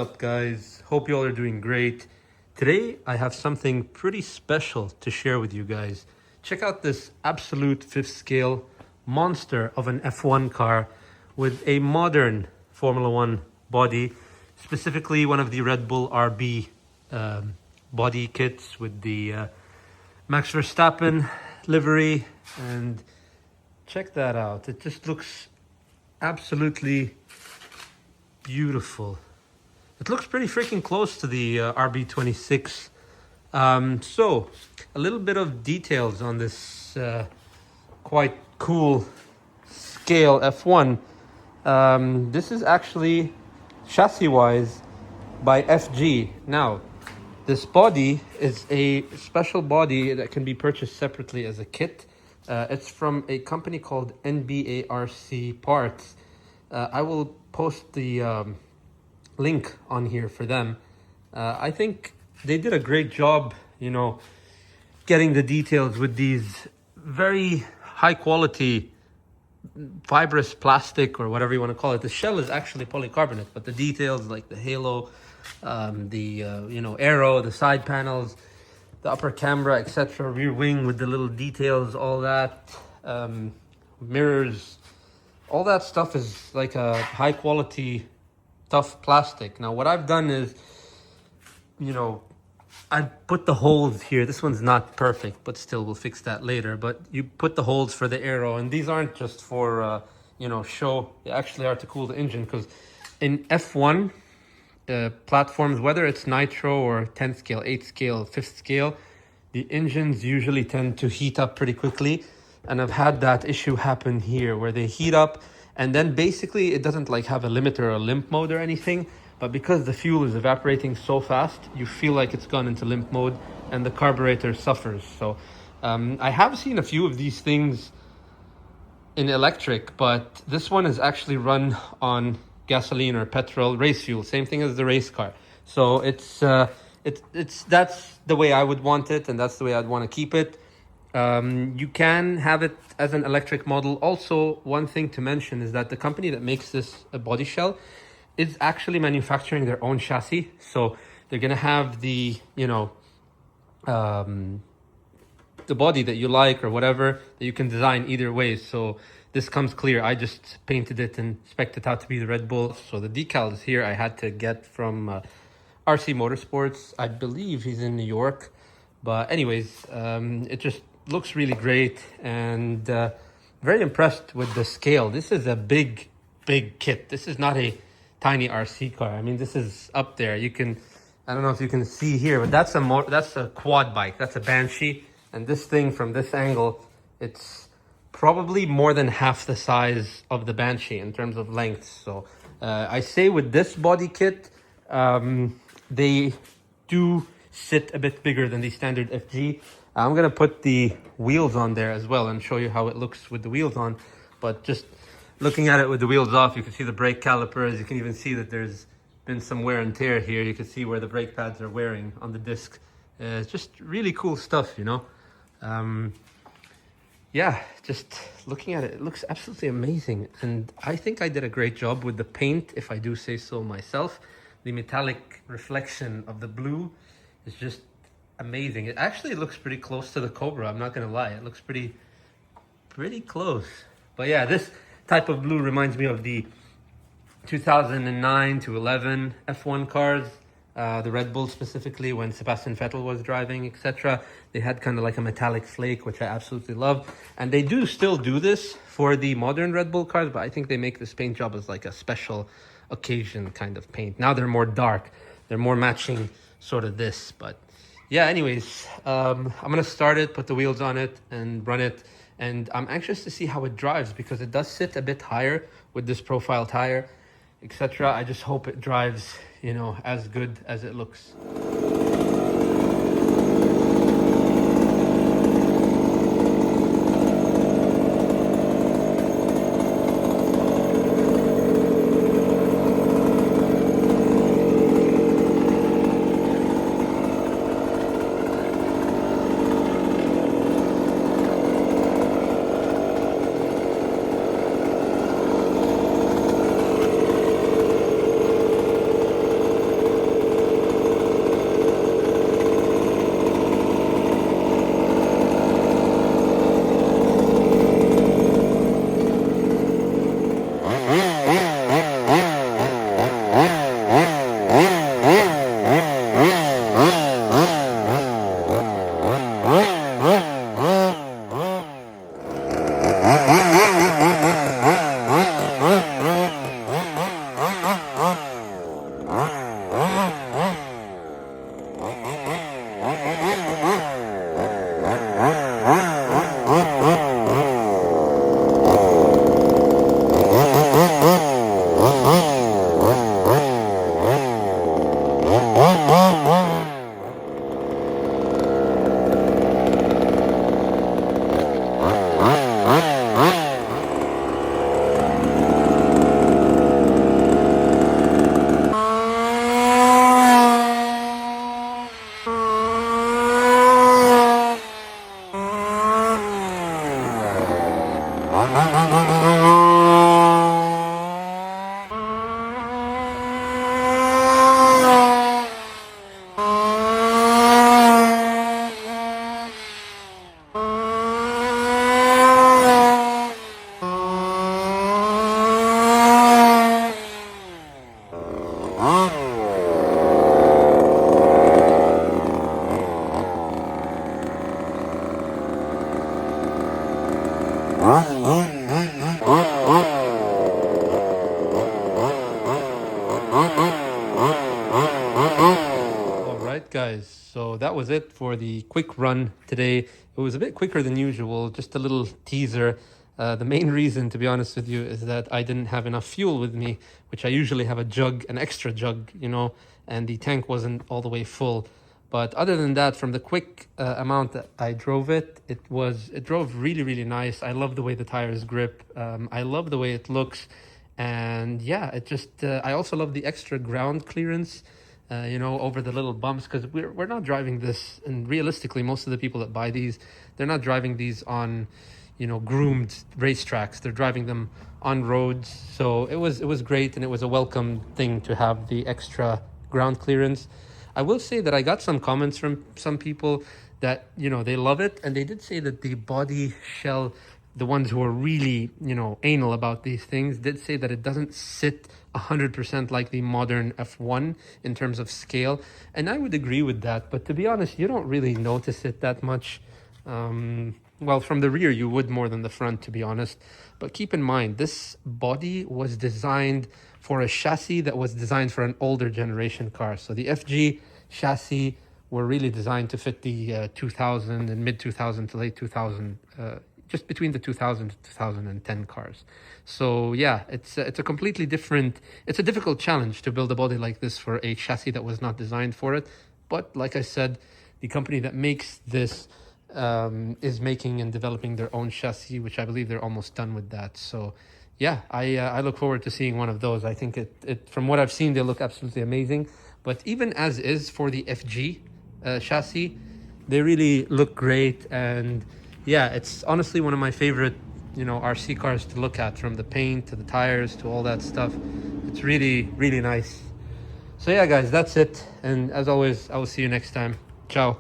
up, guys? Hope you all are doing great. Today, I have something pretty special to share with you guys. Check out this absolute fifth scale monster of an F1 car with a modern Formula One body, specifically one of the Red Bull RB body kits with the Max Verstappen livery. And check that out. It just looks absolutely beautiful. It looks pretty freaking close to the RB26. So, a little bit of details on this quite cool scale F1. This is actually chassis-wise by FG. Now, this body is a special body that can be purchased separately as a kit. It's from a company called NBARC Parts. I will post the link on here for them. I think they did a great job, getting the details with these very high quality fibrous plastic or whatever you want to call it. The shell is actually polycarbonate, but the details like the halo, the aero, the side panels, the upper camera, etc., rear wing with the little details, all that, mirrors, all that stuff is like a high quality tough plastic. Now what I've done is, I put the holes here. This one's not perfect, but still we'll fix that later. But you put the holes for the aero, and these aren't just for show. They actually are to cool the engine, because in F1 platforms, whether it's nitro or 10th scale, 8th scale, 5th scale, the engines usually tend to heat up pretty quickly. And I've had that issue happen here where they heat up, and then basically it doesn't like have a limiter or a limp mode or anything, but because the fuel is evaporating so fast, you feel like it's gone into limp mode and the carburetor suffers. So I have seen a few of these things in electric, but this one is actually run on gasoline or petrol race fuel, same thing as the race car. So it's that's the way I would want it, and that's the way I'd want to keep it. You can have it as an electric model. Also, one thing to mention is that the company that makes this body shell is actually manufacturing their own chassis. So they're going to have the body that you like or whatever that you can design either way. So this comes clear. I just painted it and spec'd it out to be the Red Bull. So the decals here I had to get from RC Motorsports. I believe he's in New York. But anyways, it just looks really great, and very impressed with the scale. This is a big kit. This is not a tiny RC car. I mean, this is up there. I don't know if you can see here, but that's a quad bike. That's a Banshee. And this thing from this angle, it's probably more than half the size of the Banshee in terms of length. So I say with this body kit, they do sit a bit bigger than the standard FG. I'm going to put the wheels on there as well and show you how it looks with the wheels on. But just looking at it with the wheels off, you can see the brake calipers. You can even see that there's been some wear and tear here. You can see where the brake pads are wearing on the disc. It's just really cool stuff, just looking at it, it looks absolutely amazing. And I think I did a great job with the paint, if I do say so myself. The metallic reflection of the blue is just amazing. It actually looks pretty close to the Cobra, I'm not gonna lie. It looks pretty close. But yeah, this type of blue reminds me of the 2009 to 11 F1 cars, the Red Bull specifically, when Sebastian Vettel was driving, etc. They had kind of like a metallic flake, which I absolutely love. And they do still do this for the modern Red Bull cars, but I think they make this paint job as like a special occasion kind of paint. Now they're more dark. They're more matching sort of this. But yeah, anyways, I'm going to start it, put the wheels on it and run it. And I'm anxious to see how it drives, because it does sit a bit higher with this profile tire, etc. I just hope it drives, as good as it looks. guys, so that was it for the quick run today. It was a bit quicker than usual, just a little teaser. The main reason, to be honest with you, is that I didn't have enough fuel with me, which I usually have a jug, an extra jug, you know, and the tank wasn't all the way full. But other than that, from the quick amount that I drove it drove really, really nice. I love the way the tires grip. I love the way it looks. And yeah, I also love the extra ground clearance, you know, over the little bumps, because we're not driving this. And realistically, most of the people that buy these, they're not driving these on, you know, groomed racetracks. They're driving them on roads. So it was great, and it was a welcome thing to have the extra ground clearance. I will say that I got some comments from some people that, you know, they love it, and they did say that the body shell, the ones who are really, you know, anal about these things, did say that it doesn't sit 100% like the modern F1 in terms of scale. And I would agree with that, but to be honest, you don't really notice it that much. Well, from the rear you would more than the front, to be honest. But keep in mind, this body was designed for a chassis that was designed for an older generation car. So the FG chassis were really designed to fit the 2000 and mid 2000 to late 2000, just between the 2000 to 2010 cars. So yeah, it's a completely different, it's a difficult challenge to build a body like this for a chassis that was not designed for it. But like I said, the company that makes this is making and developing their own chassis, which I believe they're almost done with that. So yeah, I look forward to seeing one of those. I think it from what I've seen, they look absolutely amazing. But even as is for the FG chassis, they really look great. And yeah, it's honestly one of my favorite, you know, RC cars to look at, from the paint to the tires to all that stuff. It's really, really nice. So yeah, guys, that's it. And as always, I will see you next time. Ciao.